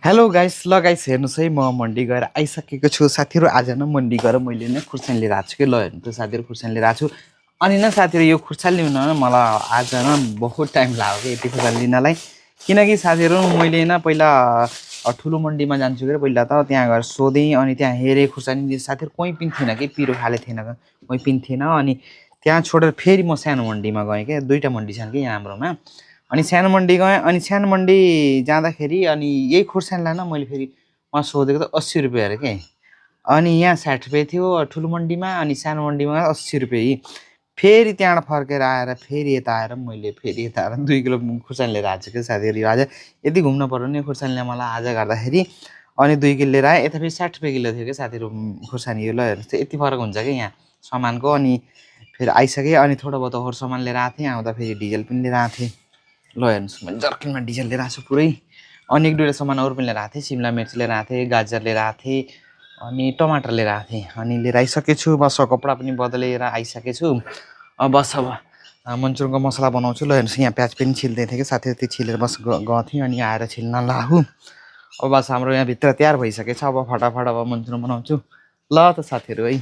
Hello guys ल guys हेर्नुहोस् है म मन्डी गएर आइसकेको छु साथीहरू। आज न मन्डी गएर मैले नै खुर्सानी लिएर आएको छु कि ल हेर्नु त साथीहरू खुर्सानी लिएर आएको छु। अनि न साथीहरू यो खुर्सानी लिन न मलाई आज न बहुत टाइम लाग्यो कि यति खुर्सानी लिनलाई। किनकि साथीहरू मैले न पहिला ठुलो मन्डीमा जान्छु कि पहिला त त्यहाँ गएर सोधेँ अनि त्यहाँ हेरेँ खुर्सानी साथीहरू कोही पनि थिएन कि पिरो खाले थिएन कोही पनि थिएन। अनि त्यहाँ छोडेर फेरि म सानो मन्डीमा गएँ क्या, दुईवटा मन्डी छन् कि यहाँ हाम्रोमा। अनि सानो मन्डी गएँ अनि सानो मन्डी जाँदाखेरि अनि यही खुर्सानीलाई न मैले फेरि उहाँ सोधेको त 80 रुपियाँ अरे के। अनि यहाँ 60 रुपियाँ थियो ठुलो मन्डीमा अनि सानो मन्डीमा 80 रुपियाँ। फेरि त्यहाँबाट फर्केर आएर फेरि यता आएर मैले फेरि यता आएर 2 किलो खुर्सानी लिएर आएको छु कि साथीहरू। आज यति घुम्नु पर्यो नि खुर्सानीले मलाई आज गर्दाखेरि। अनि 2 किलो लिएर आएँ। यता फेरि 60 रुपियाँ किलो थियो कि साथीहरू खुर्सानी। यो ल हेर्नुहोस् त यति फरक हुन्छ कि यहाँ सामानको। अनि फेरि आइसकेँ अनि थोडा बहुत अरू सामान लिएर आएको थिएँ। आउँदा फेरि डिजल पनि लिएर आएको थिएँ। ल हेर्नुहोस् मैले जर्किनमा डिजल लिएर आएको छु पुरै। अनि एक दुईवटा सामान अरू पनि लिएर आएको थिएँ, सिमला मिर्च लिएर आएको थिएँ, गाजर लिएर आएको थिएँ अनि टमाटर लिएर आएको थिएँ। अनि लिएर आइसकेको छु, बस कपडा पनि बदलेर आइसकेको छु। बस अब मन्चुरियनको मसला बनाउँछु। ल हेर्नुहोस् यहाँ प्याज पनि छिल्दै थिएँ कि साथीहरू, त्यो छिलेर बस गएको थिएँ अनि आएर छिल्न लागु। अब बस हाम्रो यहाँभित्र तयार भइसकेको छ। अब फटाफट अब मन्चुरियन बनाउँछु। ल त साथीहरू है।